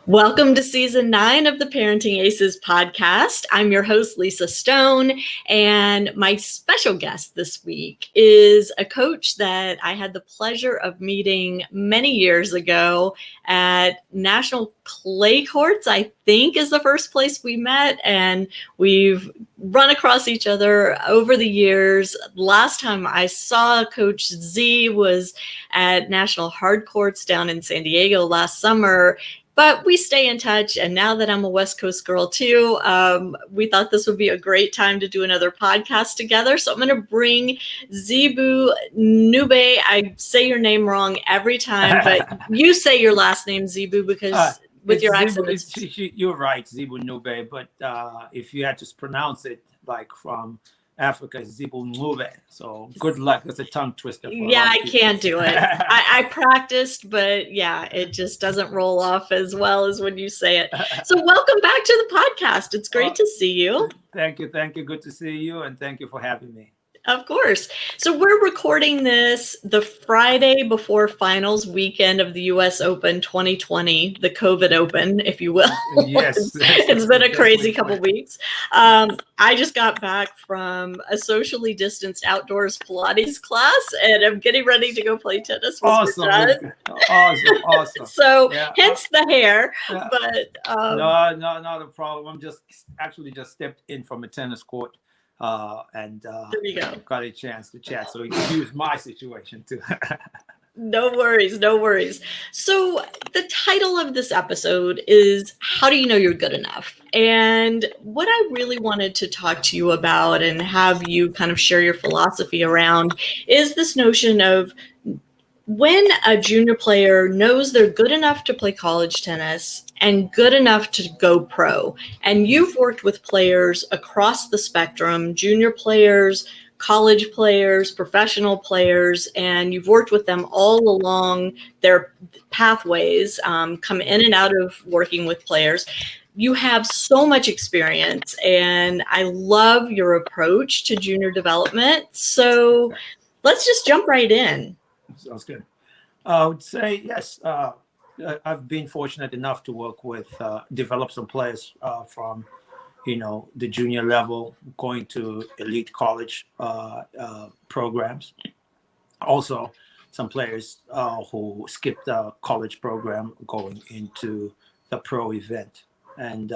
Welcome to season 9 of the Parenting Aces podcast. I'm your host, Lisa Stone, and my special guest this week is a coach that I had the pleasure of meeting many years ago at National Clay Courts, I think is the first place we met, and we've run across each other over the years. Last time I saw Coach Z was at National Hard Courts down in San Diego last summer. But we stay in touch, and now that I'm a West Coast girl too, we thought this would be a great time to do another podcast together. So I'm going to bring Zibu Ncube. I say your name wrong every time, but you say your last name Zibu because with your accent, you're right, Zibu Ncube. But if you had to pronounce it like from Africa, Zibu Ncube. So good luck. That's a tongue twister. Yeah, I can't do it. I practiced, but yeah, it just doesn't roll off as well as when you say it. So welcome back to the podcast. It's great to see you. Thank you. Good to see you. And thank you for having me. Of course. So we're recording this the Friday before finals weekend of the U.S. Open 2020, the COVID Open, if you will. Yes. It's been a crazy couple weeks. I just got back from a socially distanced outdoors Pilates class, and I'm getting ready to go play tennis with Awesome. So hence the hair. Yeah. But no, not a problem. I'm just stepped in from a tennis court. And there you go. Got a chance to chat, so excuse my situation too. No worries. So the title of this episode is How Do You Know You're Good Enough? And what I really wanted to talk to you about and have you kind of share your philosophy around is this notion of when a junior player knows they're good enough to play college tennis and good enough to go pro, and you've worked with players across the spectrum, junior players, college players, professional players, and you've worked with them all along their pathways, come in and out of working with players. You have so much experience, and I love your approach to junior development. So let's just jump right in. Sounds good. I would say yes. I've been fortunate enough to work with, develop some players from, the junior level, going to elite college programs. Also, some players who skipped the college program going into the pro event. And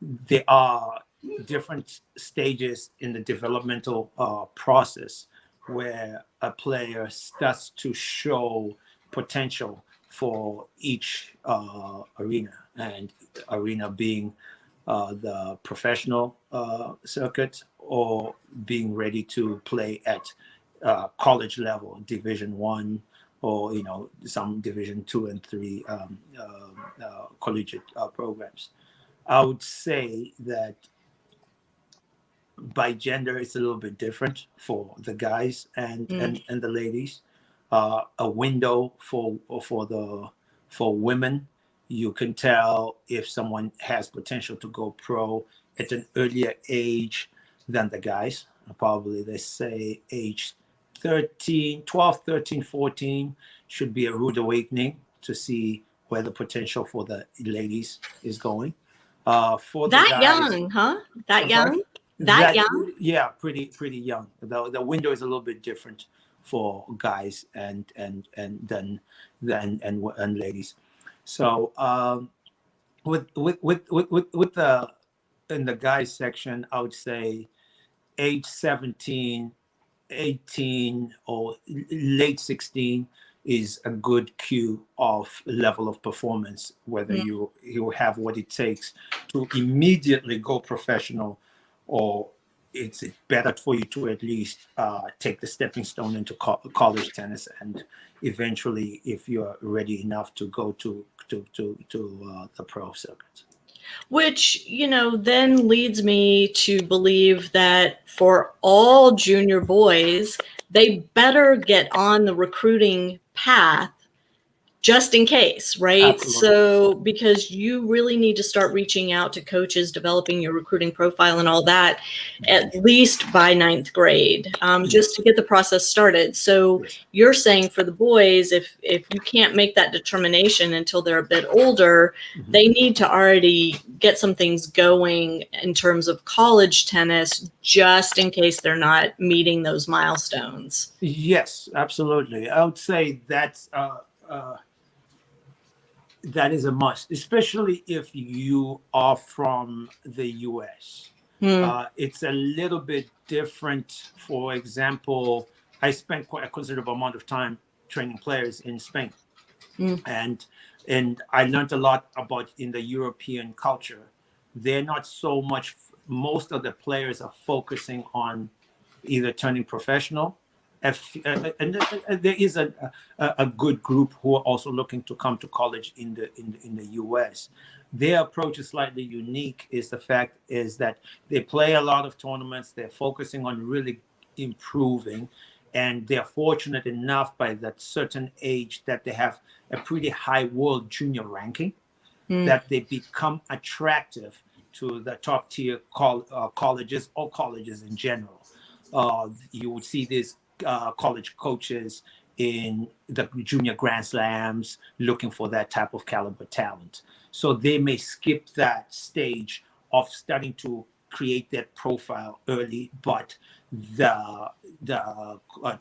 there are different stages in the developmental process where a player starts to show potential for each arena, and arena being the professional circuit or being ready to play at college level, Division I, or some Division II and III collegiate programs. I would say that by gender, it's a little bit different for the guys and the ladies. A window for women, you can tell if someone has potential to go pro at an earlier age than the guys. Probably they say age 12, 13, 14 should be a rude awakening to see where the potential for the ladies is going. For that the guys, young, huh? That young? That young? Yeah, pretty young. The window is a little bit different for guys and ladies. So with the in the guys section, I would say age 17, 18, or late 16 is a good cue of level of performance, whether you have what it takes to immediately go professional, or it's better for you to at least take the stepping stone into college tennis, and eventually, if you're ready enough, to go to the pro circuit. Which, then leads me to believe that for all junior boys, they better get on the recruiting path just in case, right? Absolutely. So because you really need to start reaching out to coaches, developing your recruiting profile and all that, at least by ninth grade, just to get the process started. So you're saying for the boys, if you can't make that determination until they're a bit older, they need to already get some things going in terms of college tennis, just in case they're not meeting those milestones. Yes, absolutely. I would say that's that is a must, especially if you are from the US. It's a little bit different. For example, I spent quite a considerable amount of time training players in Spain, and I learned a lot about in the European culture. They're not so much. Most of the players are focusing on either turning professional. And there is a good group who are also looking to come to college in the US. Their approach is slightly unique. Is the fact is that they play a lot of tournaments. They're focusing on really improving, and they're fortunate enough by that certain age that they have a pretty high world junior ranking, that they become attractive to the top tier colleges or colleges in general. You would see these college coaches in the junior Grand Slams looking for that type of caliber talent. So they may skip that stage of starting to create that profile early, but the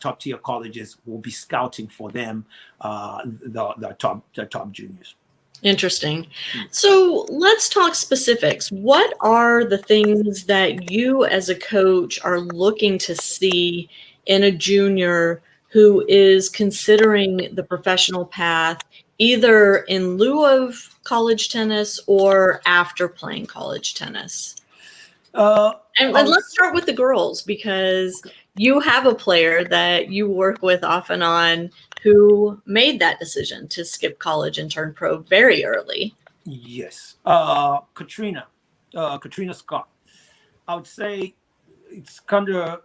top tier colleges will be scouting for them, the top juniors. Interesting. So let's talk specifics. What are the things that you as a coach are looking to see in a junior who is considering the professional path, either in lieu of college tennis or after playing college tennis? And let's start with the girls, because you have a player that you work with off and on who made that decision to skip college and turn pro very early. Yes. Katrina Scott. I would say it's kind of,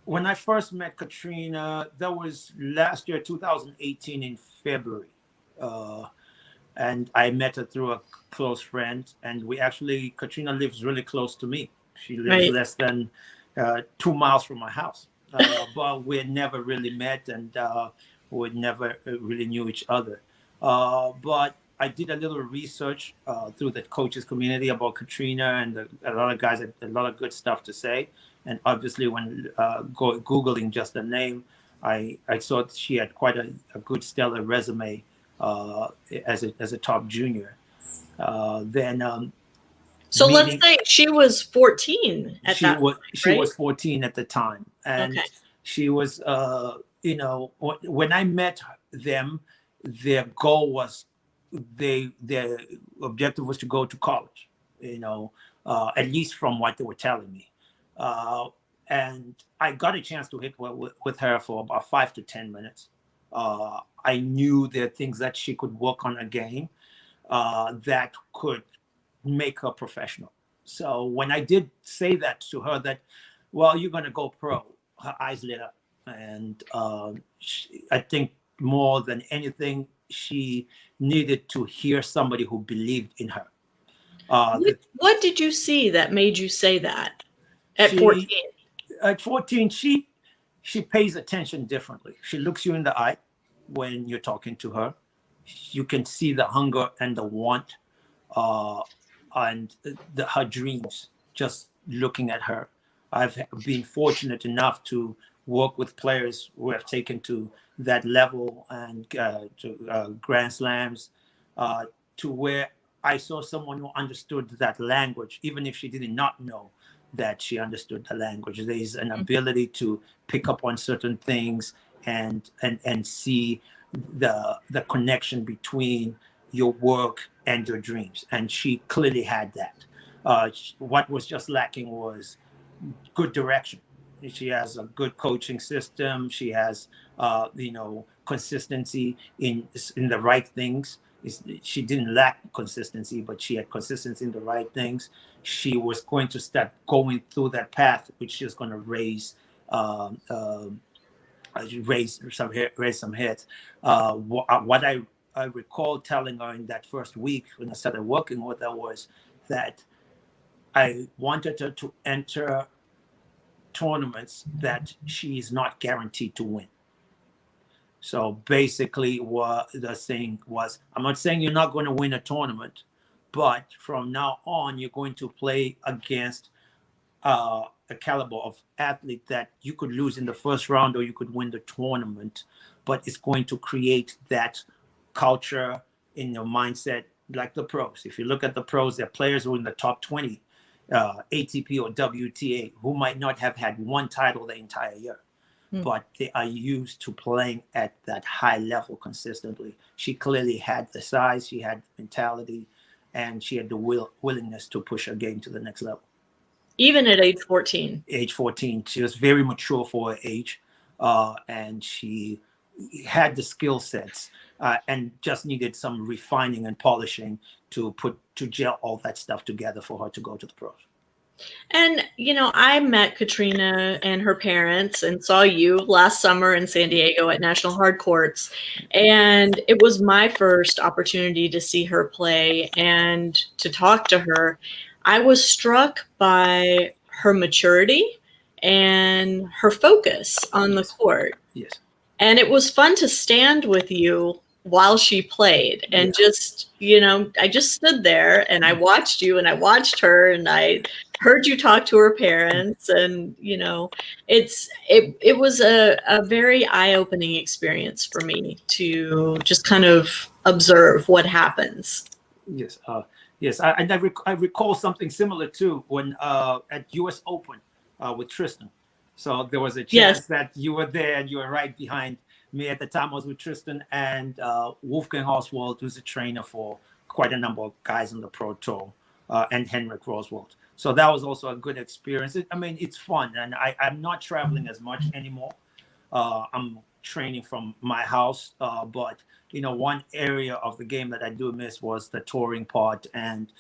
when I first met Katrina, that was last year, 2018 in February. And I met her through a close friend. And Katrina lives really close to me. She lives less than 2 miles from my house. But we had never really met, and we never really knew each other. But I did a little research through the coaches community about Katrina, and a lot of guys had a lot of good stuff to say. And obviously, when Googling just the name, I saw she had quite a good stellar resume as a top junior. So let's say she was 14 at that point, she was 14 at the time, and she was when I met them, their goal was their objective was to go to college, at least from what they were telling me. And I got a chance to hit with her for about 5 to 10 minutes. I knew there are things that she could work on again that could make her professional. So when I did say that to her, that, well, you're going to go pro, her eyes lit up. And I think more than anything, she needed to hear somebody who believed in her. What did you see that made you say that at 14? At 14, she pays attention differently. She looks you in the eye when you're talking to her. You can see the hunger and the want, and her dreams just looking at her. I've been fortunate enough to work with players who have taken to that level and to Grand Slams, to where I saw someone who understood that language, even if she did not know that she understood the language. There's an ability to pick up on certain things and see the connection between your work and your dreams. And she clearly had that. What was just lacking was good direction. She has a good coaching system. She has, consistency in the right things. She didn't lack consistency, but she had consistency in the right things. She was going to start going through that path, which is going to raise some heads. What I I recall telling her in that first week when I started working with her was that I wanted her to enter tournaments that she is not guaranteed to win. So basically what the thing was, I'm not saying you're not going to win a tournament, but from now on, you're going to play against a caliber of athlete that you could lose in the first round or you could win the tournament, but it's going to create that culture in your mindset like the pros. If you look at the pros, they're players who are in the top 20 ATP or WTA who might not have had one title the entire year, but they are used to playing at that high level consistently. She clearly had the size, she had the mentality, and she had the willingness to push her game to the next level. Even at age 14. Age 14, she was very mature for her age, and she had the skill sets and just needed some refining and polishing to gel all that stuff together for her to go to the pros. And, I met Katrina and her parents and saw you last summer in San Diego at National Hard Courts. And it was my first opportunity to see her play and to talk to her. I was struck by her maturity and her focus on the court. Yes. And it was fun to stand with you while she played and just, I just stood there and I watched you and I watched her and I heard you talk to her parents, and it was a very eye-opening experience for me to just kind of observe what happens. Yes. Yes. I recall something similar too when at US Open with Tristan. So there was a chance that you were there and you were right behind me at the time. I was with Tristan and Wolfgang Oswald, who's a trainer for quite a number of guys on the Pro Tour, and Henrik Roswald. So that was also a good experience. It's fun, and I'm not traveling as much anymore. I'm training from my house, but one area of the game that I do miss was the touring part and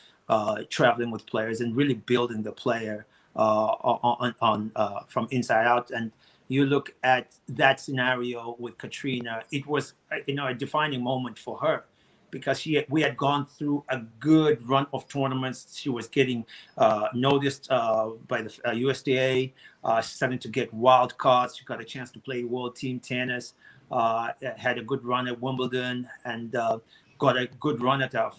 traveling with players and really building the player from inside out. And you look at that scenario with Katrina, it was a defining moment for her, because we had gone through a good run of tournaments. She was getting noticed by the USDA, starting to get wild cards. She got a chance to play World Team Tennis, had a good run at Wimbledon, and got a good run at I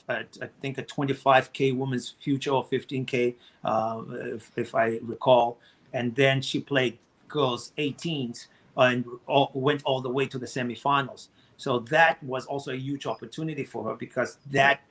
think a 25K Women's Future or 15K, if I recall. And then she played girls 18s and went all the way to the semifinals. So that was also a huge opportunity for her, because that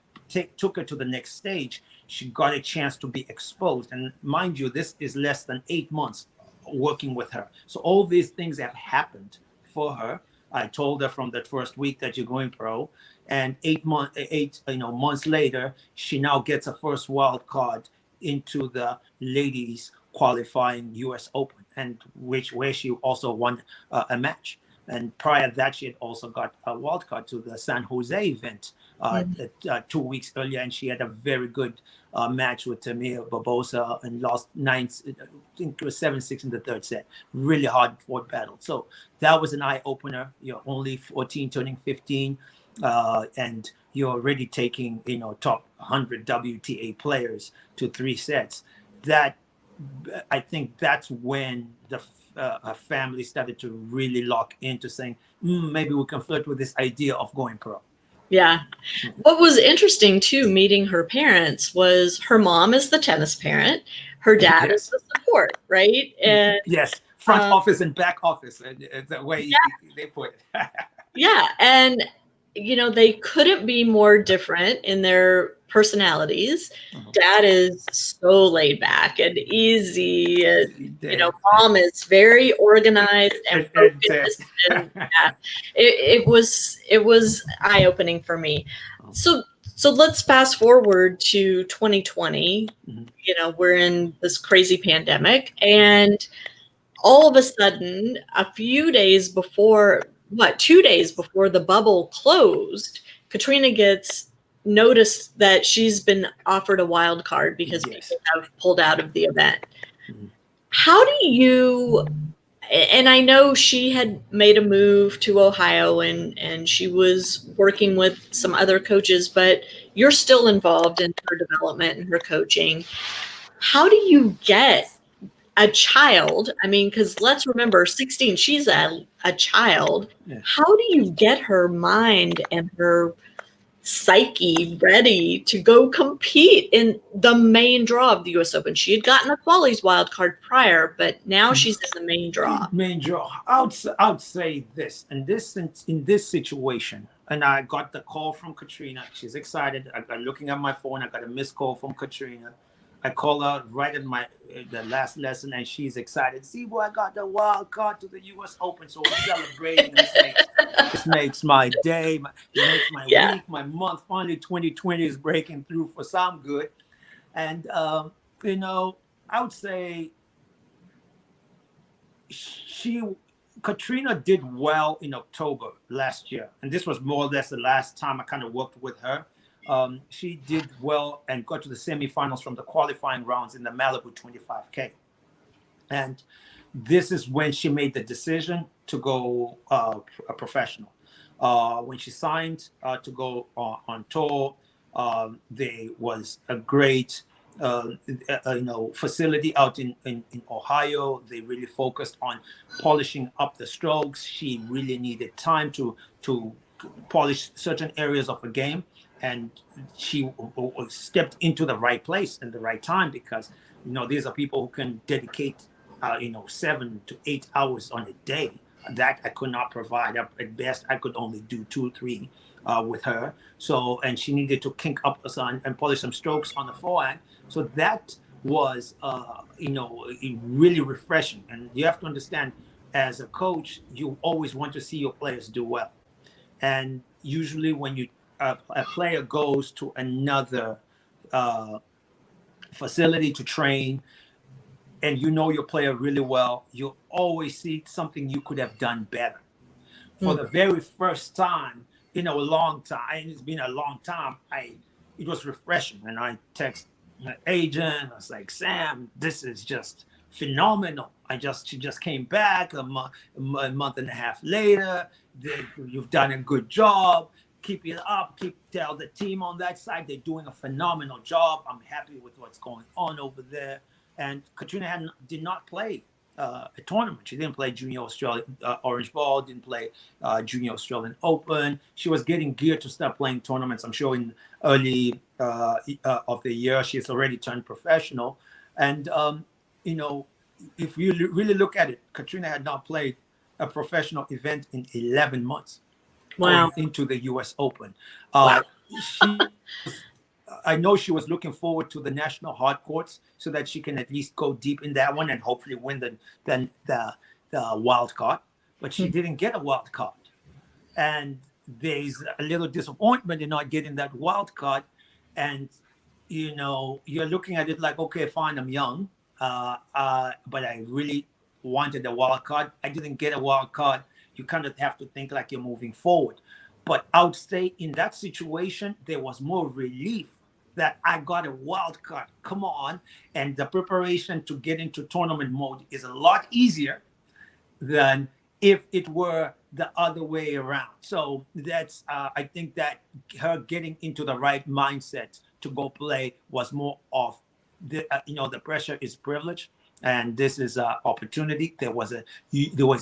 took her to the next stage. She got a chance to be exposed. And mind you, this is less than 8 months working with her. So all these things have happened for her. I told her from that first week that you're going pro, and 8 months later, she now gets a first wild card into the ladies qualifying US Open, and where she also won a match. And prior to that, she had also got a wild card to the San Jose event 2 weeks earlier, and she had a very good match with Tamir Barbosa and lost 9, I think it was 7-6 in the third set. Really hard fought battle. So that was an eye opener. You're only 14, turning 15, and you're already taking top 100 WTA players to 3 sets. That, I think that's when her family started to really lock into saying, maybe we can flirt with this idea of going pro. Yeah. What was interesting too, meeting her parents, was her mom is the tennis parent, her dad is the support, right? And yes, front office and back office, the way they put it. Yeah, and they couldn't be more different in their personalities. Dad is so laid back and easy, and mom is very organized and focused. And it was eye-opening for me. So let's fast forward to 2020. We're in this crazy pandemic, and all of a sudden, a few days before, 2 days before the bubble closed, Katrina gets noticed that she's been offered a wild card because people have pulled out of the event. How do you and I know she had made a move to Ohio and she was working with some other coaches, but you're still involved in her development and her coaching. How do you get a child? I mean, because let's remember, 16, she's a child. Yeah. How do you get her mind and her psyche ready to go compete in the main draw of the U.S. Open? She had gotten a qualies wild card prior, but now she's in the main draw. Main draw. I would say this, and this in this situation, and I got the call from Katrina. She's excited. I got looking at my phone. I got a missed call from Katrina. I call her right at the last lesson, and she's excited. Zibu, I got the wild card to the U.S. Open, so we're celebrating. This makes my day. It makes my week, my month. Finally, 2020 is breaking through for some good. And you know, I would say Katrina did well in October last year, and this was more or less the last time I kind of worked with her. She did well and got to the semifinals from the qualifying rounds in the Malibu 25K. And this is when she made the decision to go a professional. When she signed to go on tour, there was a great facility out in Ohio. They really focused on polishing up the strokes. She really needed time to polish certain areas of the game. And she stepped into the right place and the right time, because these are people who can dedicate 7 to 8 hours on a day. That I could not provide. At best, I could only do 2 or 3 with her. So, and she needed to kink up the sun and polish some strokes on the forehand. So that was really refreshing. And you have to understand, as a coach, you always want to see your players do well. And usually when a player goes to another facility to train, and your player really well, you always see something you could have done better. For the very first time in a long time, and it's been a long time, it was refreshing. And I text my agent. I was like, Sam, this is just phenomenal. She just came back a month and a half later. You've done a good job. Keep it up. Tell the team on that side they're doing a phenomenal job. I'm happy with what's going on over there. And Katrina did not play a tournament. She didn't play Junior Australian Orange Ball, didn't play Junior Australian Open. She was getting geared to start playing tournaments. I'm sure in early of the year, she's already turned professional. And, if you really look at it, Katrina had not played a professional event in 11 months. Wow. Going into the U.S. Open. Wow. I know she was looking forward to the national hard courts so that she can at least go deep in that one and hopefully win the wild card. But she didn't get a wild card. And there's a little disappointment in not getting that wild card. And, you're looking at it like, okay, fine, I'm young. But I really wanted a wild card. I didn't get a wild card. You kind of have to think like you're moving forward. But I would say in that situation, there was more relief that I got a wild card. Come on. And the preparation to get into tournament mode is a lot easier than if it were the other way around. So that's, I think that her getting into the right mindset to go play was more of the pressure is privilege. And this is an opportunity. There was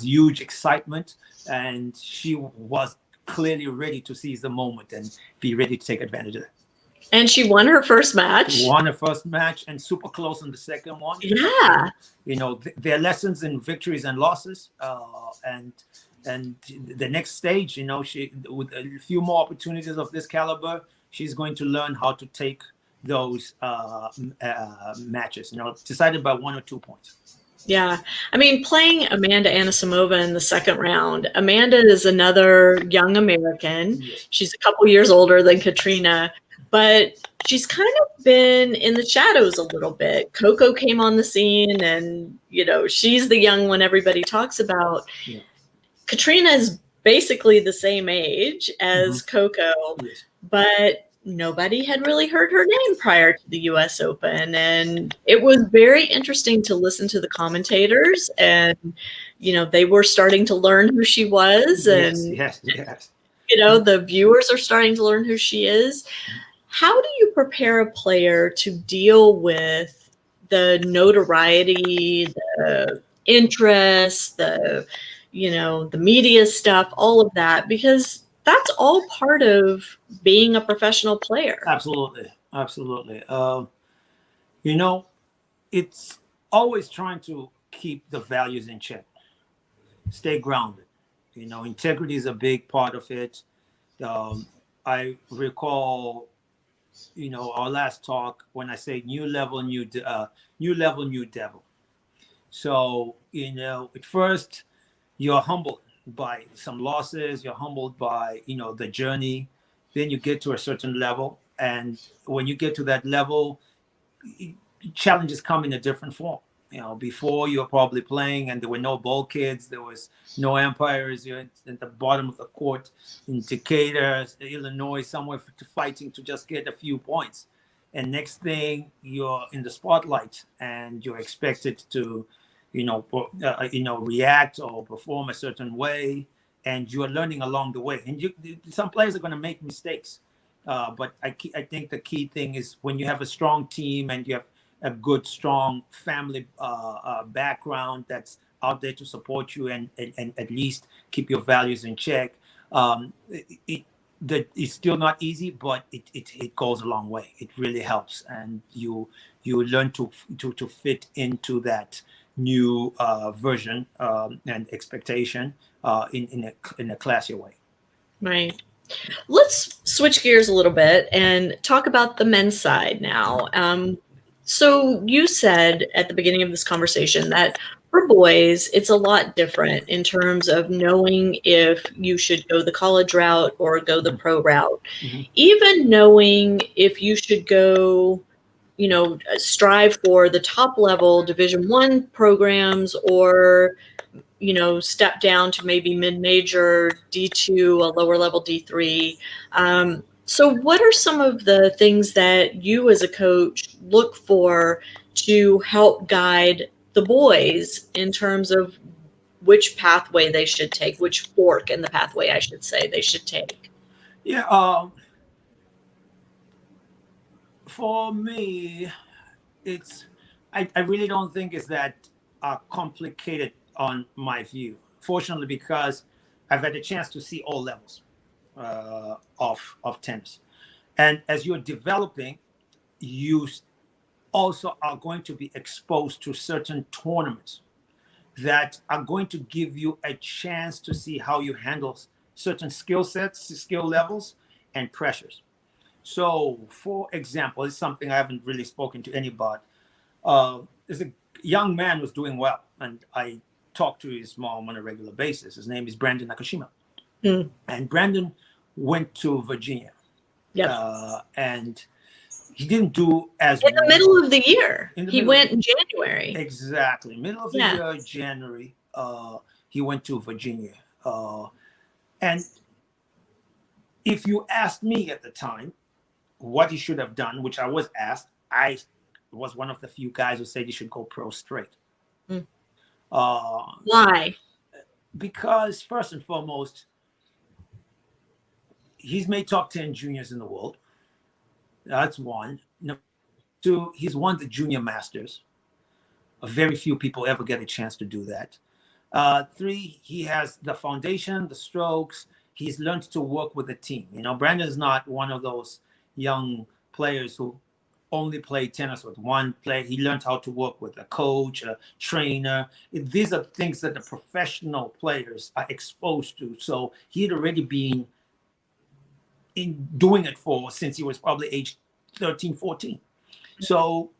huge excitement, and she was clearly ready to seize the moment and be ready to take advantage of it. And she won her first match. Won her first match and super close on the second one. Yeah. There are lessons in victories and losses, and the next stage. She, with a few more opportunities of this caliber, she's going to learn how to take those matches, decided by 1 or 2 points. Yeah. I mean, playing Amanda Anisimova in the second round, Amanda is another young American. Yes. She's a couple years older than Katrina, but she's kind of been in the shadows a little bit. Coco came on the scene, and, she's the young one everybody talks about. Yeah. Katrina is basically the same age as Coco, Yes. but nobody had really heard her name prior to the US Open. And it was very interesting to listen to the commentators, and, they were starting to learn who she was. And, yes. the viewers are starting to learn who she is. How do you prepare a player to deal with the notoriety, the interest, the media stuff, all of that? Because that's all part of being a professional player. Absolutely. It's always trying to keep the values in check, stay grounded. Integrity is a big part of it. I recall, our last talk when I say new level, new level, new devil. So, at first you're humbled by some losses, you're humbled by, the journey. Then you get to a certain level. And when you get to that level, challenges come in a different form. Before you were probably playing and there were no ball kids, there was no umpires. You're at the bottom of the court in Decatur, Illinois, somewhere fighting to just get a few points. And next thing, you're in the spotlight and you're expected to, react or perform a certain way, and you are learning along the way. And some players are going to make mistakes, but I think the key thing is when you have a strong team and you have a good, strong family background that's out there to support you and at least keep your values in check. It's still not easy, but it goes a long way. It really helps, and you learn to fit into that new version and expectation in a classier way. Right. Let's switch gears a little bit and talk about the men's side now. So you said at the beginning of this conversation that for boys, it's a lot different in terms of knowing if you should go the college route or go the pro route. Mm-hmm. Even knowing if you should go, strive for the top level Division I programs or, step down to maybe mid-major D2, a lower level D3. So what are some of the things that you as a coach look for to help guide the boys in terms of which pathway they should take, which fork in the pathway, I should say, they should take? Yeah. For me, I really don't think it's that complicated on my view. Fortunately, because I've had a chance to see all levels of tennis. And as you're developing, you also are going to be exposed to certain tournaments that are going to give you a chance to see how you handle certain skill sets, skill levels, and pressures. So, for example, it's something I haven't really spoken to anybody. There's a young man who's doing well, and I talk to his mom on a regular basis. His name is Brandon Nakashima. Mm. And Brandon went to Virginia. Yeah. And he didn't do as in the middle of the year. He went in January. Exactly. Middle of the year, January, he went to Virginia. And if you asked me at the time what he should have done, which I was asked, I was one of the few guys who said he should go pro straight. Mm. Why? Because first and foremost, he's made top 10 juniors in the world. That's one. Number two, he's won the junior masters. Very few people ever get a chance to do that. Three, he has the foundation, the strokes. He's learned to work with a team. Brandon's not one of those young players who only play tennis with one player. He learned how to work with a coach, a trainer. These are things that the professional players are exposed to. So he'd already been in doing it since he was probably age 13, 14. So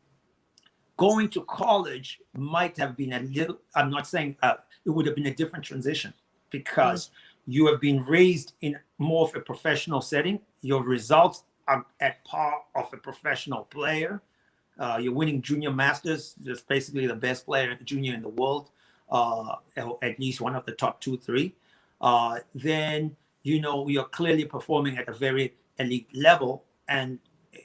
going to college might have been a little, I'm not saying it would have been a different transition because you have been raised in more of a professional setting. Your results are at par of a professional player. You're winning junior masters, just basically the best player junior in the world, at least one of the top 2, 3. Then, you're clearly performing at a very elite level. and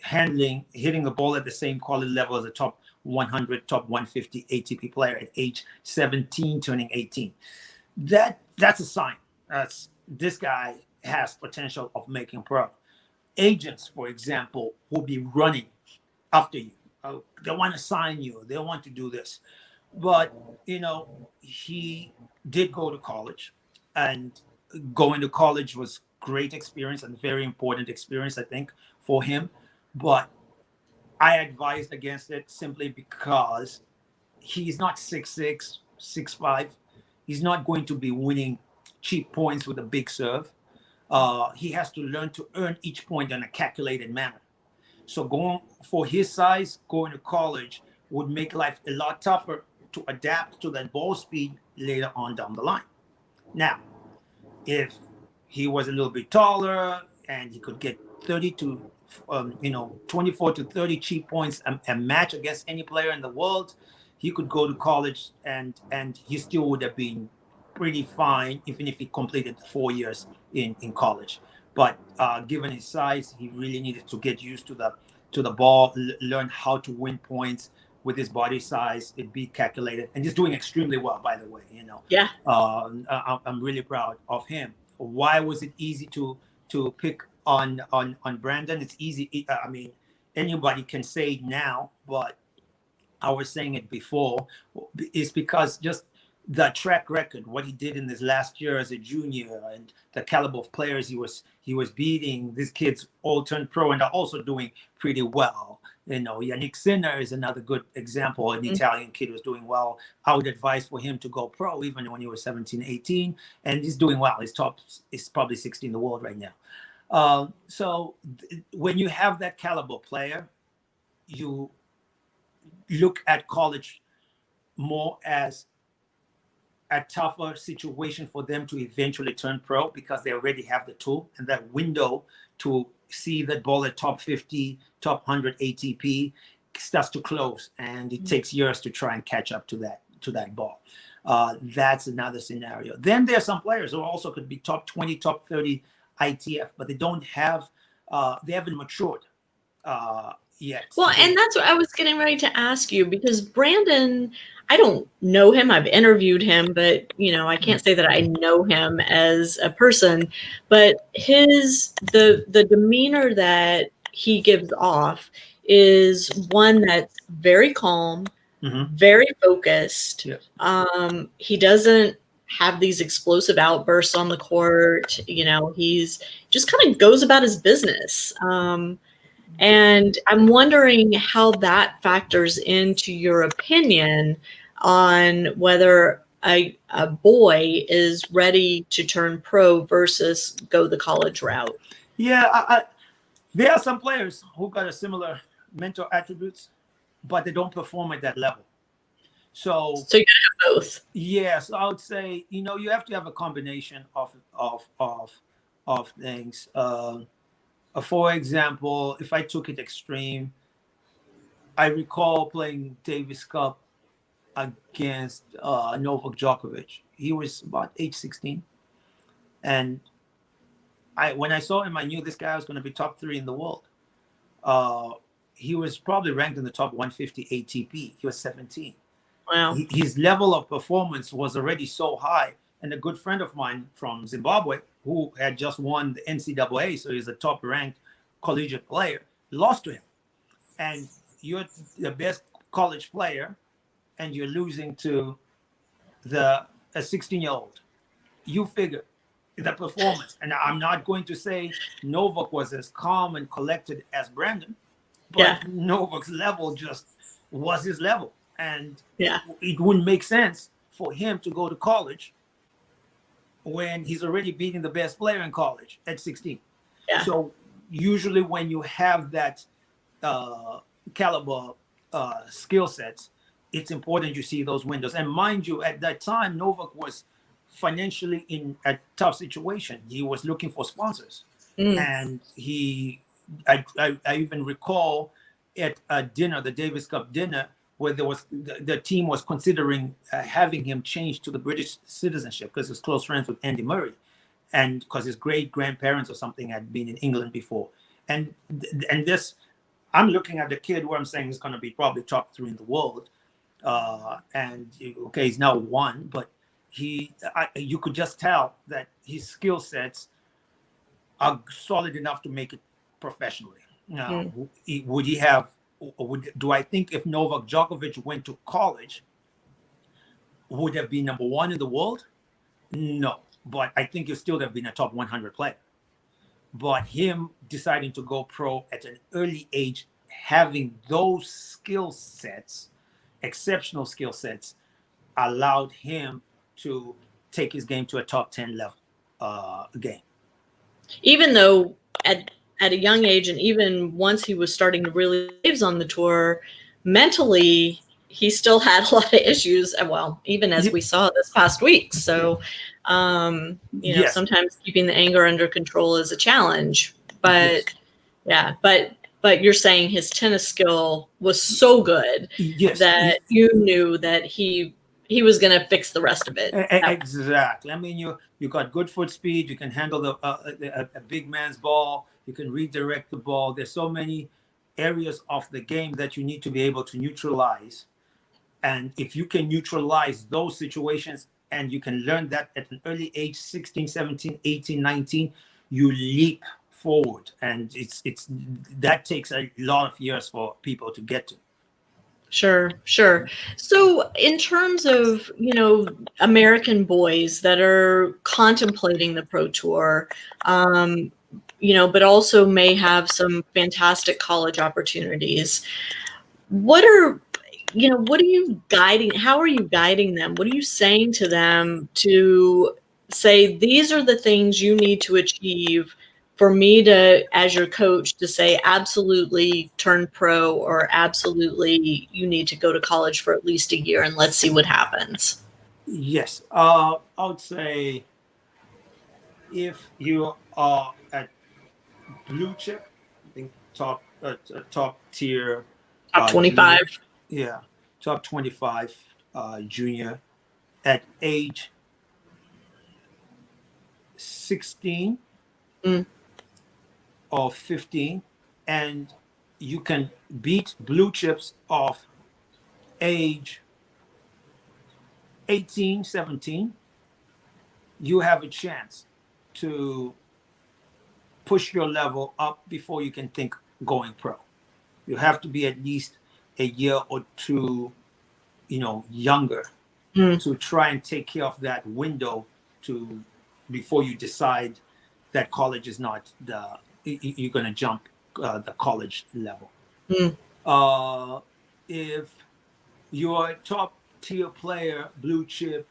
hitting the ball at the same quality level as a top 100, top 150 ATP player at age 17, turning 18. That's a sign. This guy has potential of making pro. Agents, for example, will be running after you. They want to sign you. They want to do this. But, he did go to college, and going to college was great experience and very important experience, I think, for him. But I advised against it simply because he's not 6'6", 6'5". He's not going to be winning cheap points with a big serve. He has to learn to earn each point in a calculated manner. So going for his size, going to college would make life a lot tougher to adapt to that ball speed later on down the line. Now, if he was a little bit taller and he could get 30 to 24 to 30 cheap points a match against any player in the world, he could go to college and he still would have been pretty fine, even if he completed 4 years in college. But given his size, he really needed to get used to the ball, learn how to win points with his body size. It'd be calculated, and he's doing extremely well, by the way. Yeah. I'm really proud of him. Why was it easy to pick on Brandon? It's easy. I mean, anybody can say it now, but I was saying it before. It's because just the track record, what he did in his last year as a junior, and the caliber of players he was beating. These kids all turned pro and are also doing pretty well. Yannick Sinner is another good example. An Italian kid who's doing well. I would advise for him to go pro even when he was 17, 18, and he's doing well. He's probably 60 in the world right now. So when you have that caliber player, you look at college more as a tougher situation for them to eventually turn pro, because they already have the tool, and that window to see that ball at top 50, top 100 ATP starts to close, and it takes years to try and catch up to that ball. That's another scenario. Then there are some players who also could be top 20, top 30 ITF, but they haven't matured yet. Well, and that's what I was getting ready to ask you, because Brandon, I don't know him. I've interviewed him, but I can't say that I know him as a person. But the demeanor that he gives off is one that's very calm, very focused. Yes. He doesn't have these explosive outbursts on the court. He's just kind of goes about his business. And I'm wondering how that factors into your opinion on whether a boy is ready to turn pro versus go the college route. Yeah, there are some players who got a similar mental attributes, but they don't perform at that level. So you gotta have both. Yes, I would say you have to have a combination of things. For example, if I took it extreme, I recall playing Davis Cup against Novak Djokovic. He was about age 16, and when I saw him, I knew this guy was going to be top 3 in the world. He was probably ranked in the top 150 ATP. He was 17. Wow. His level of performance was already so high. And a good friend of mine from Zimbabwe, who had just won the NCAA, so he's a top-ranked collegiate player, lost to him. And you're the best college player, and you're losing to a 16-year-old. You figure the performance. And I'm not going to say Novak was as calm and collected as Brandon, but Novak's level just was his level. And it wouldn't make sense for him to go to college when he's already beating the best player in college at 16. Yeah. So usually when you have that caliber skill sets, it's important you see those windows. And mind you, at that time, Novak was financially in a tough situation. He was looking for sponsors. And I even recall at a dinner, the Davis Cup dinner, where there was the team was considering having him change to the British citizenship because he's close friends with Andy Murray, and because his great grandparents or something had been in England before. and this, I'm looking at the kid where I'm saying he's going to be probably top 3 in the world, and okay, he's now 1, but you could just tell that his skill sets are solid enough to make it professionally. Now, would he have? Do I think if Novak Djokovic went to college, would have been number 1 in the world? No, but I think he'd still have been a top 100 player. But him deciding to go pro at an early age, having those skill sets, exceptional skill sets, allowed him to take his game to a top 10 level game. Even though at a young age, and even once he was starting to really waves on the tour, mentally he still had a lot of issues. Well, even as we saw this past week. So, you know, sometimes keeping the anger under control is a challenge. But but you're saying his tennis skill was so good that you knew that he was going to fix the rest of it. Exactly. I mean, you got good foot speed. You can handle a big man's ball. You can redirect the ball. There's so many areas of the game that you need to be able to neutralize. And if you can neutralize those situations and you can learn that at an early age, 16, 17, 18, 19, you leap forward. And it's that takes a lot of years for people to get to. Sure. So in terms of, you know, American boys that are contemplating the pro tour, you know, but also may have some fantastic college opportunities, what are you guiding? How are you guiding them? What are you saying to them to say, these are the things you need to achieve for me to, as your coach, to say, absolutely turn pro, or absolutely you need to go to college for at least a year and let's see what happens? Yes. I would say if you are at blue chip, I think top tier, top 25. Junior, top 25 junior at age 16 or 15, and you can beat blue chips of age 18, 17, you have a chance to push your level up before you can think going pro. You have to be at least a year or two, younger to try and take care of that window before you decide that college is not you're going to jump the college level. If you're a top tier player, blue chip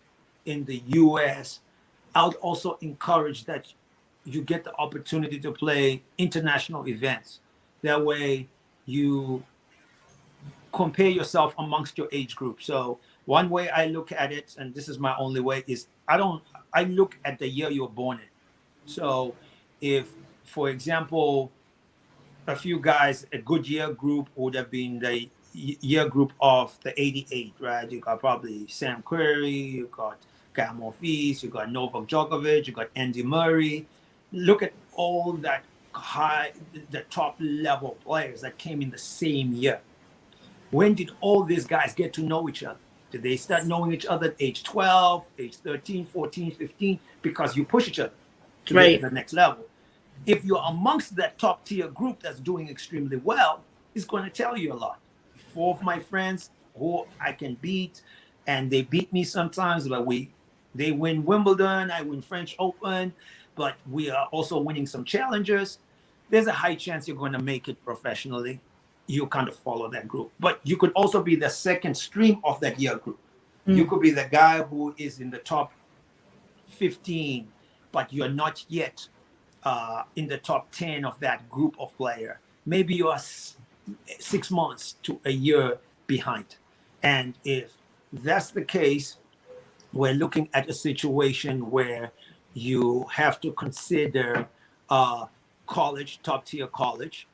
in the US, I would also encourage that you get the opportunity to play international events. That way you compare yourself amongst your age group. So one way I look at it, and this is my only way, is I look at the year you were born in. So if, for example, a few guys, a good year group would have been the year group of the 88, right? You got probably Sam Querrey, you got Gael Monfils, you got Novak Djokovic, you got Andy Murray. Look at all that the top level players that came in the same year. When did all these guys get to know each other? Did they start knowing each other at age 12, age 13, 14, 15? Because you push each other to get to the next level. If you're amongst that top tier group that's doing extremely well, it's going to tell you a lot. 4 of my friends who I can beat, and they beat me sometimes, but they win Wimbledon, I win French Open, but we are also winning some challengers. There's a high chance you're going to make it professionally. You kind of follow that group. But you could also be the second stream of that year group. You could be the guy who is in the top 15, but you're not yet in the top 10 of that group of player. Maybe you are 6 months to a year behind. And if that's the case, we're looking at a situation where you have to consider college, top tier college,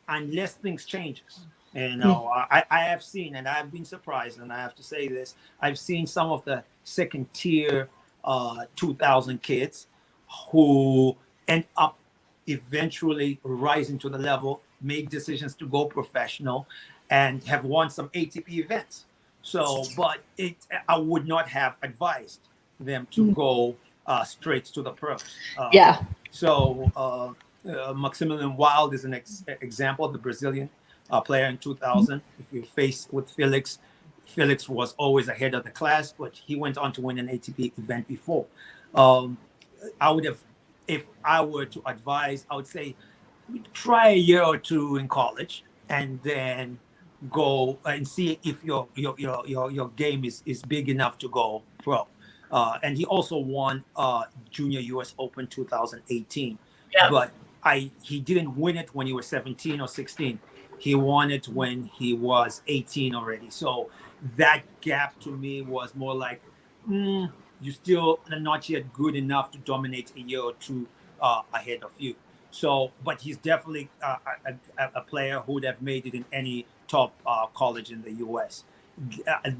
unless things changes. I have seen, and I've been surprised, and I have to say this, I've seen some of the second tier 2000 kids who end up eventually rising to the level, make decisions to go professional, and have won some ATP events. So, but I would not have advised them to go straight to the pros. Yeah. Maximilian Wild is an example, the Brazilian player in 2000. If you face with Felix, Felix was always ahead of the class, but he went on to win an ATP event before. Um, I would have, if I were to advise, I would say try a year or two in college and then go and see if your game is big enough to go pro. And he also won Junior US Open 2018, Yeah. but he didn't win it when he was 17 or 16. He won it when he was 18 already. So that gap to me was more like, you still are not yet good enough to dominate a year or two ahead of you. So, but he's definitely a player who would have made it in any top college in the U.S.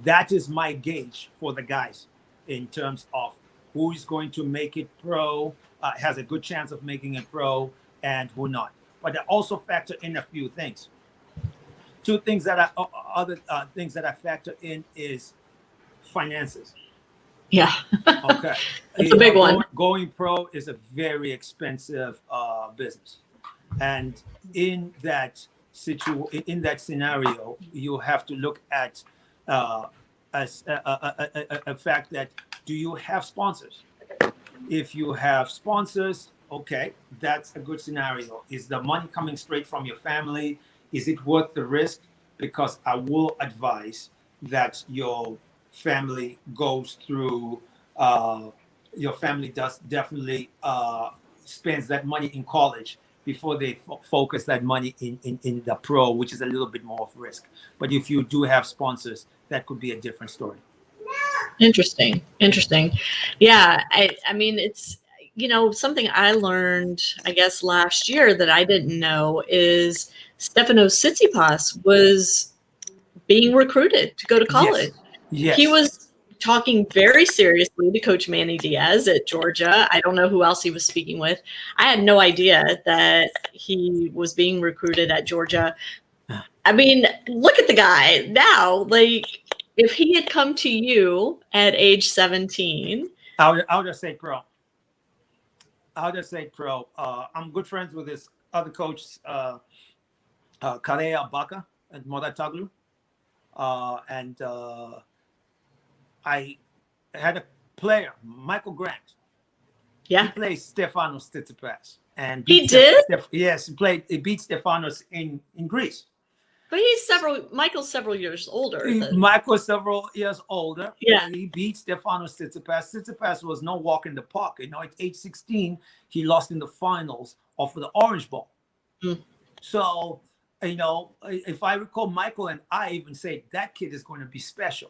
That is my gauge for the guys in terms of who is going to make it pro, has a good chance of making it pro, and who not. But I also factor in a few things. Two things that other things that I factor in is finances. Yeah. Okay. It's a big one. Going pro is a very expensive business. And in that scenario, you have to look at a fact that, do you have sponsors? If you have sponsors, okay, that's a good scenario. Is the money coming straight from your family? Is it worth the risk? Because I will advise that your family goes through, your family does definitely spends that money in college before they focus that money in the pro, which is a little bit more of risk. But if you do have sponsors, that could be a different story. Interesting. Yeah. I mean, it's, something I learned, I guess, last year that I didn't know is Stefanos Tsitsipas was being recruited to go to college. Yes. He was talking very seriously to Coach Manny Diaz at Georgia. I don't know who else he was speaking with. I had no idea that he was being recruited at Georgia. I mean, look at the guy now. Like, if he had come to you at age 17. I would just say pro. I'm good friends with his other coach, Karea Baka and Modataglu. And I had a player, Michael Grant. Yeah. He played Stefanos Tsitsipas. And he did? Yes, he beat Stefanos in Greece. But Michael's several years older. Michael's several years older. Yeah. He beat Stefanos Tsitsipas. Tsitsipas was no walk in the park. At age 16, he lost in the finals of the Orange Bowl. So, if I recall, Michael and I even said that kid is going to be special.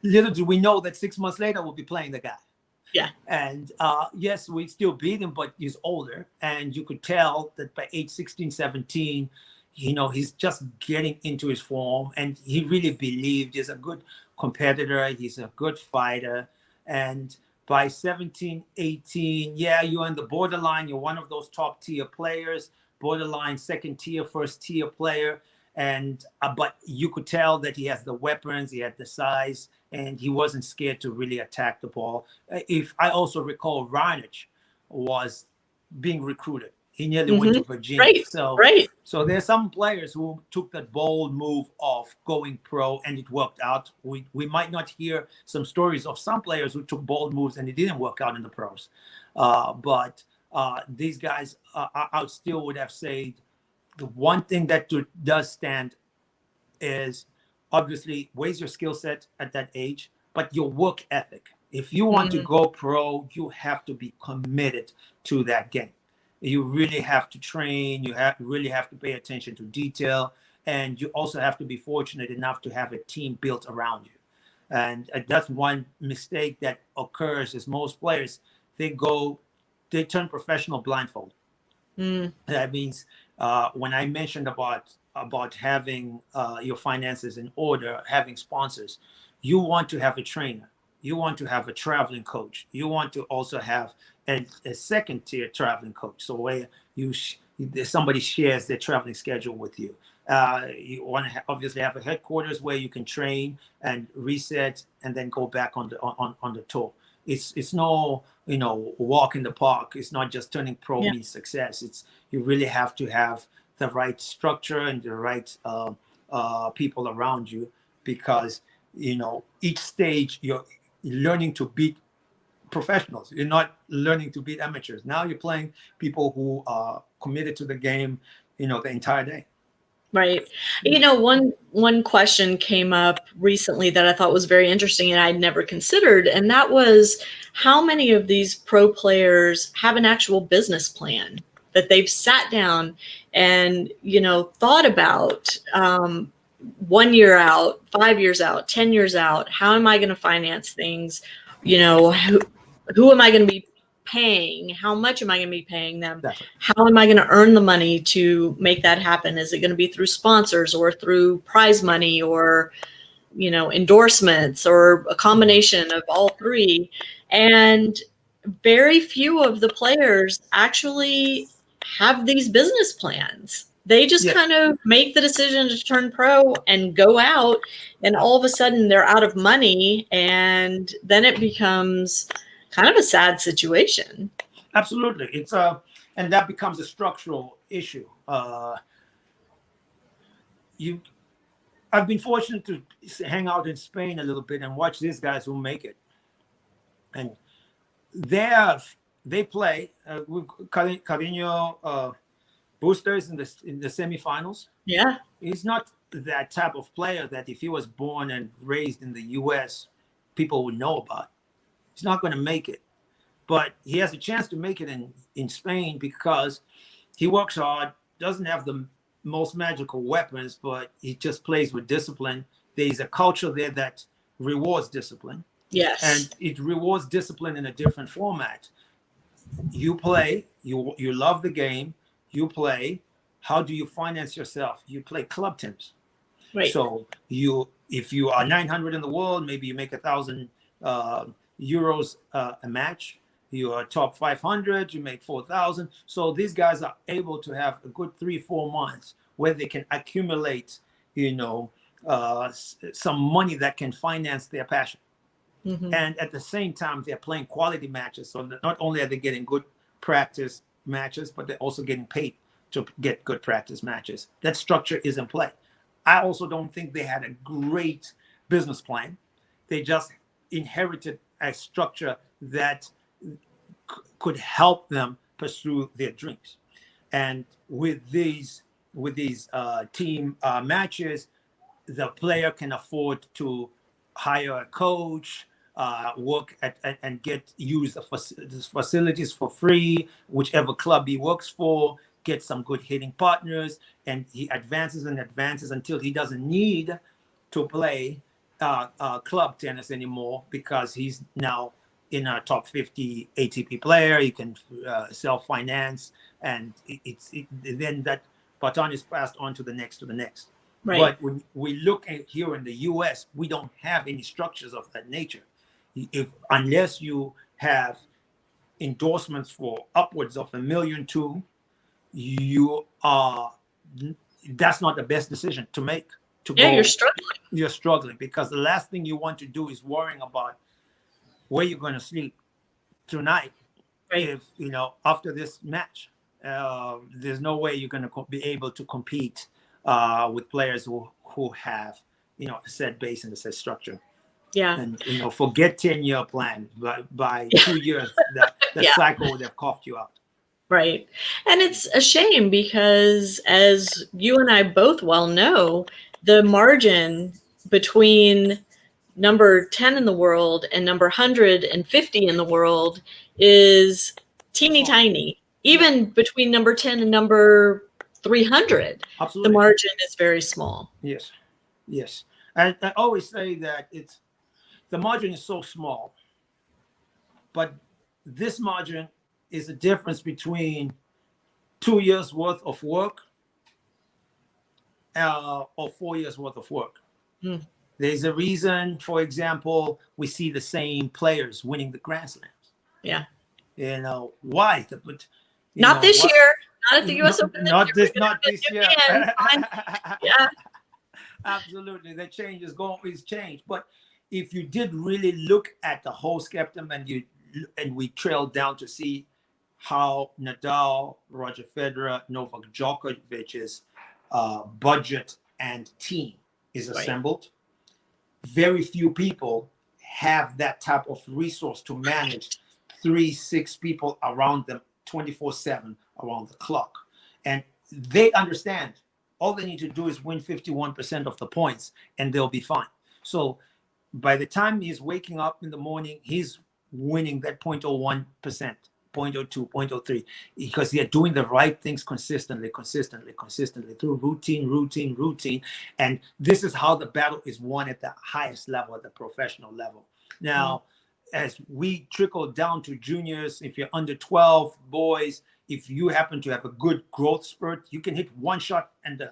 Little do we know that 6 months later we'll be playing the guy. Yeah. And yes, we still beat him, but he's older. And you could tell that by age 16, 17, he's just getting into his form, and he really believed he's a good competitor. He's a good fighter. And by 17, 18, yeah, you're on the borderline. You're one of those top tier players, borderline second tier, first tier player. And but you could tell that he has the weapons, he had the size, and he wasn't scared to really attack the ball. If I also recall, Raonic was being recruited. He nearly went to Virginia. Right. So there's some players who took that bold move of going pro, and it worked out. We might not hear some stories of some players who took bold moves and it didn't work out in the pros. But these guys, I still would have said the one thing that does stand is obviously where's your skill set at that age, but your work ethic. If you want to go pro, you have to be committed to that game. You really have to train. You really have to pay attention to detail. And you also have to be fortunate enough to have a team built around you. And that's one mistake that occurs is most players, they turn professional blindfold. That means when I mentioned about having your finances in order, having sponsors, you want to have a trainer. You want to have a traveling coach. You want to also have a second tier traveling coach. So where somebody shares their traveling schedule with you. You want to obviously have a headquarters where you can train and reset and then go back on the tour. It's no walk in the park. It's not just turning pro means success. You really have to have the right structure and the right people around you, because each stage you're learning to beat professionals. You're not learning to beat amateurs. Now you're playing people who are committed to the game, the entire day. Right. One question came up recently that I thought was very interesting and I'd never considered, and that was how many of these pro players have an actual business plan that they've sat down and, thought about 1 year out, 5 years out, 10 years out. How am I going to finance things? Who am I going to be paying? How much am I going to be paying them? Exactly. How am I going to earn the money to make that happen? Is it going to be through sponsors or through prize money or, endorsements or a combination of all three? And very few of the players actually have these business plans. They just kind of make the decision to turn pro and go out, and all of a sudden they're out of money, and then it becomes kind of a sad situation. Absolutely. And that becomes a structural issue. I've been fortunate to hang out in Spain a little bit and watch these guys who make it. And they play with Carino Boosters in the semifinals. Yeah. He's not that type of player that if he was born and raised in the US, people would know about. He's not going to make it. But he has a chance to make it in Spain because he works hard, doesn't have the most magical weapons, but he just plays with discipline. There's a culture there that rewards discipline. Yes. And it rewards discipline in a different format. You play, you love the game, you play. How do you finance yourself? You play club teams. Right. So if you are 900 in the world, maybe you make 1,000 euros a match. You are top 500, you make 4,000. So these guys are able to have a good 3-4 months where they can accumulate, some money that can finance their passion. Mm-hmm. And at the same time, they're playing quality matches. So not only are they getting good practice matches, but they're also getting paid to get good practice matches. That structure is in play. I also don't think they had a great business plan. They just inherited a structure that could help them pursue their dreams. And with these team matches, the player can afford to hire a coach, work and use the facilities for free, whichever club he works for, get some good hitting partners, and he advances and advances until he doesn't need to play club tennis anymore because he's now in a top 50 ATP player. He can self-finance, and then that baton is passed on to the next. Right. But when we look at here in the US, we don't have any structures of that nature. Unless you have endorsements for upwards of $1.2 million, that's not the best decision to make. You're struggling. You're struggling because the last thing you want to do is worrying about where you're going to sleep tonight. Right. If after this match, there's no way you're going to be able to compete with players who have a set base and a set structure. Yeah. And forget 10-year plan. By 2 years, the cycle would have coughed you out. Right. And it's a shame because, as you and I both well know, the margin between number 10 in the world and number 150 in the world is teeny tiny. Even between number 10 and number 300, Absolutely. The margin is very small. Yes. And I always say that the margin is so small, but this margin is the difference between 2 years worth of work or 4 years worth of work. There's a reason, for example, we see the same players winning the Grand Slams. Yeah. You know, why? But, not this year. Not at the U.S. Open this year. Not this year. Yeah. Absolutely. The change is always change. But if you did really look at the whole spectrum and we trailed down to see how Nadal, Roger Federer, Novak Djokovic's budget and team is assembled, very few people have that type of resource to manage 3-6 people around them 24/7 around the clock. And they understand all they need to do is win 51% of the points and they'll be fine. So by the time he's waking up in the morning, he's winning that 0.01%, 0.02, 0.03, because they're doing the right things consistently through routine. And this is how the battle is won at the highest level, at the professional level. Now, as we trickle down to juniors, if you're under 12 boys, if you happen to have a good growth spurt, you can hit one shot and the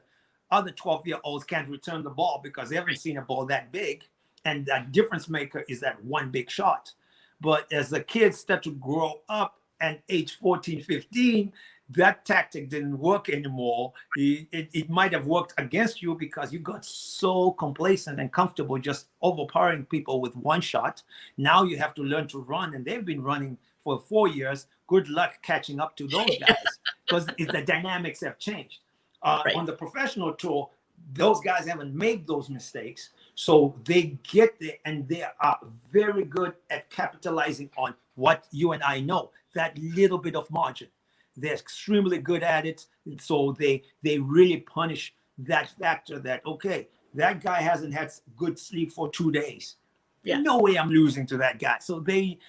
other 12-year-olds can't return the ball because they haven't seen a ball that big. And that difference maker is that one big shot. But as the kids start to grow up at age 14, 15, that tactic didn't work anymore. It might have worked against you because you got so complacent and comfortable just overpowering people with one shot. Now you have to learn to run, and they've been running for 4 years. Good luck catching up to those guys because the dynamics have changed. On the professional tour, those guys haven't made those mistakes. So they get there and they are very good at capitalizing on what you and I know, that little bit of margin. They're extremely good at it. So they really punish that factor that, okay, that guy hasn't had good sleep for 2 days. Yeah. No way I'm losing to that guy. So they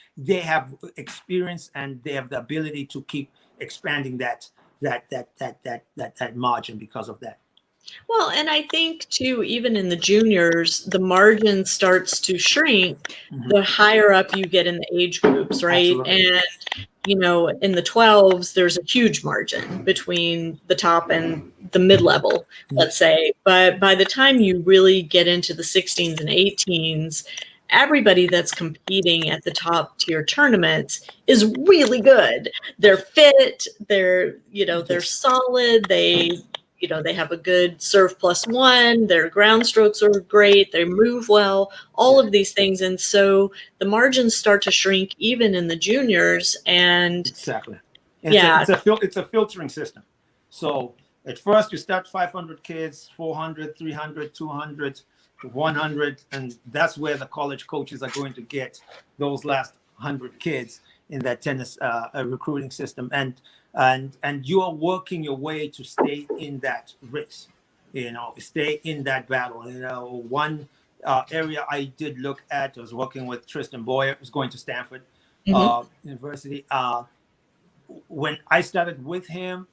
have experience and they have the ability to keep expanding that margin because of that. Well, and I think too, even in the juniors, the margin starts to shrink the higher up you get in the age groups, right? Absolutely. And in the 12s, there's a huge margin between the top and the mid-level, let's say. But by the time you really get into the 16s and 18s, everybody that's competing at the top tier tournaments is really good. They're fit, they're solid, they have a good serve +1, their ground strokes are great, they move well, all of these things. And so the margins start to shrink even in the juniors. And exactly. It's a filtering system. So at first you start 500 kids, 400, 300, 200, 100, and that's where the college coaches are going to get those last 100 kids in that tennis recruiting system. And you are working your way to stay in that race, stay in that battle. One area I did look at, I was working with Tristan Boyer, who's going to Stanford University. When I started with him,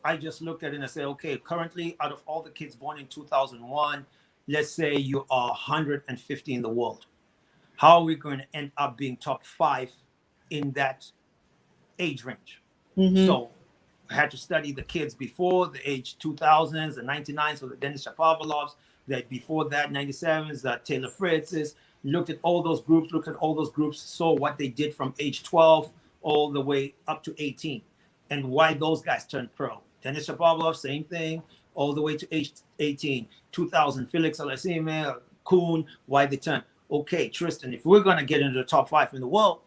I just looked at it and I said, okay, currently out of all the kids born in 2001, let's say you are 150 in the world. How are we going to end up being top 5 in that age range? So I had to study the kids before the age 2000s, the 99s, so the Denis Shapovalovs, that before that, 97s, the Taylor Fritz's, looked at all those groups, saw what they did from age 12 all the way up to 18 and why those guys turned pro. Denis Shapovalov, same thing, all the way to age 18. 2000, Felix Alasime, Kuhn, why they turned. Okay, Tristan, if we're going to get into the top 5 in the world,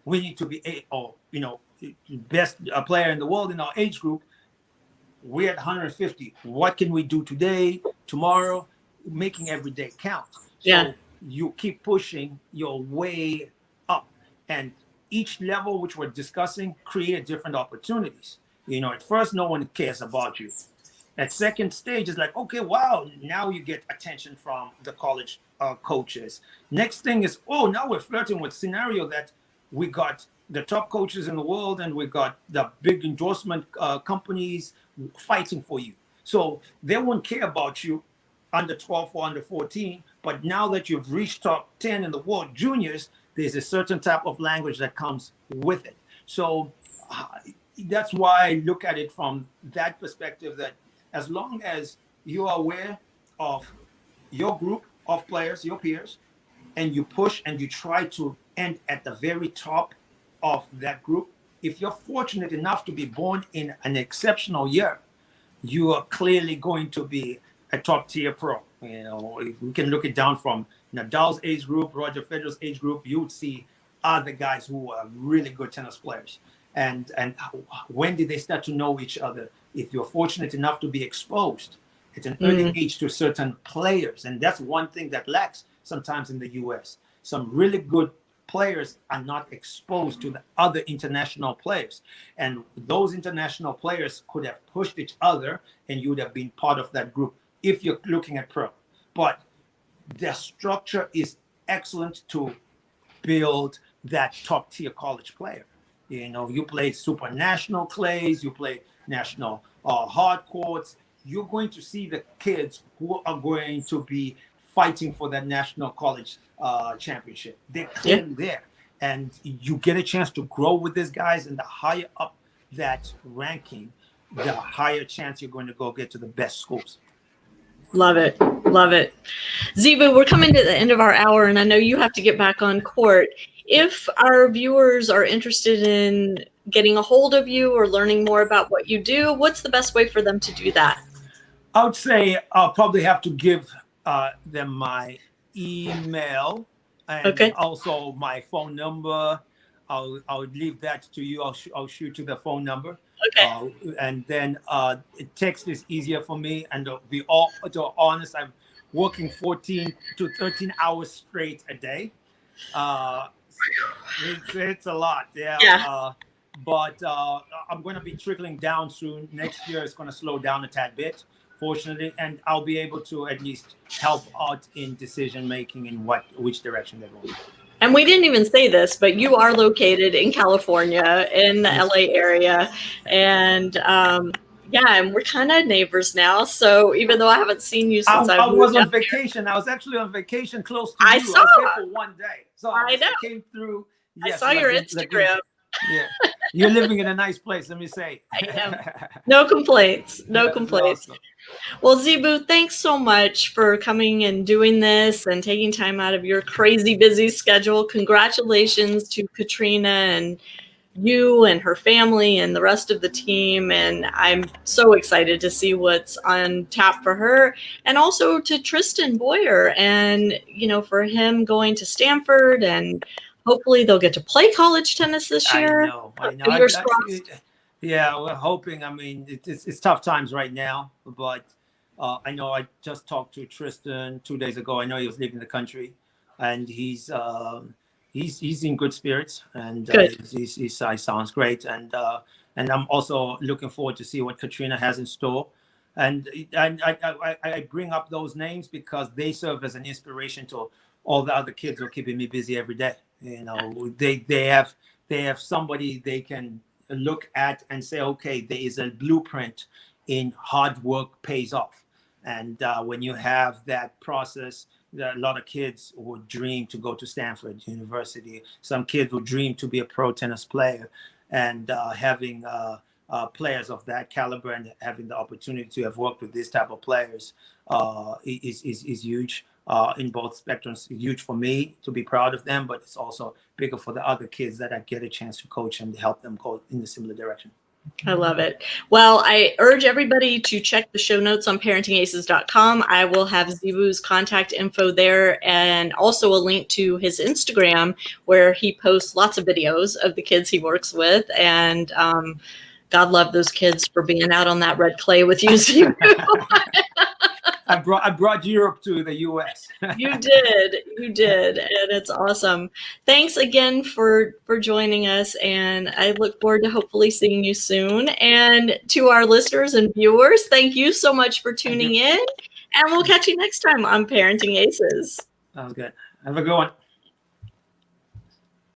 we need to be best player in the world in our age group. We're at 150. What can we do today, tomorrow, making every day count? So you keep pushing your way up. And each level, which we're discussing, create different opportunities. At first, no one cares about you. At second stage, it's like, okay, wow, now you get attention from the college coaches. Next thing is, now we're flirting with scenario that we got the top coaches in the world and we got the big endorsement companies fighting for you. So they won't care about you under 12 or under 14. But now that you've reached top 10 in the world juniors, there's a certain type of language that comes with it. So that's why I look at it from that perspective, that as long as you are aware of your group, of players, your peers, and you push and you try to end at the very top of that group. If you're fortunate enough to be born in an exceptional year, you are clearly going to be a top tier pro. You know, we can look it down from Nadal's age group, Roger Federer's age group. You would see other guys who are really good tennis players. And when did they start to know each other? If you're fortunate enough to be exposed at an early age to certain players, and that's one thing that lacks sometimes in the U.S. Some really good players are not exposed to the other international players, and those international players could have pushed each other, and you would have been part of that group if you're looking at pro. But the structure is excellent to build that top tier college player. You know, you play super national clays, you play national hard courts. You're going to see the kids who are going to be fighting for that national college championship. They're clearly there, and you get a chance to grow with these guys. And the higher up that ranking, the higher chance you're going to go get to the best schools. Love it. Love it. Zibu, we're coming to the end of our hour, and I know you have to get back on court. If our viewers are interested in getting a hold of you or learning more about what you do, what's the best way for them to do that? I would say I'll probably have to give them my email and also my phone number. I'll leave that to you. I'll shoot to the phone number. Okay. And then text is easier for me. And to be honest, I'm working 14 to 13 hours straight a day. It's a lot. Yeah. But I'm going to be trickling down soon. Next year, it's going to slow down a tad bit, fortunately, and I'll be able to at least help out in decision making in which direction they're going. And we didn't even say this, but you are located in California, in the LA area, and and we're kind of neighbors now. So even though I haven't seen you since I was on vacation, I was actually on vacation close to you. I was there for one day, so I came through. Yes, I saw your Instagram. Yeah, you're living in a nice place, let me say. I am. No complaints. No complaints. Awesome. Well, Zibu, thanks so much for coming and doing this and taking time out of your crazy busy schedule. Congratulations to Katrina and you and her family and the rest of the team. And I'm so excited to see what's on tap for her, and also to Tristan Boyer, and, you know, for him going to Stanford, and hopefully they'll get to play college tennis this year. I know. Yeah, we're hoping. I mean, it's tough times right now, but I know I just talked to Tristan 2 days ago. I know he was leaving the country, and he's in good spirits, and he sounds great. And I'm also looking forward to see what Katrina has in store. And I bring up those names because they serve as an inspiration to all the other kids who are keeping me busy every day. You know, they have somebody they can look at and say, okay, there is a blueprint in hard work pays off. And when you have that process, a lot of kids would dream to go to Stanford University. Some kids would dream to be a pro tennis player, and having players of that caliber and having the opportunity to have worked with this type of players is huge. In both spectrums. It's huge for me to be proud of them, but it's also bigger for the other kids that I get a chance to coach and help them go in a similar direction. I love it. Well, I urge everybody to check the show notes on ParentingAces.com. I will have Zibu's contact info there, and also a link to his Instagram, where he posts lots of videos of the kids he works with. And God love those kids for being out on that red clay with you, Zibu. I brought Europe to the U.S. You did, and it's awesome. Thanks again for joining us, and I look forward to hopefully seeing you soon. And to our listeners and viewers, thank you so much for tuning in, and we'll catch you next time on Parenting Aces. Sounds good. Have a good one.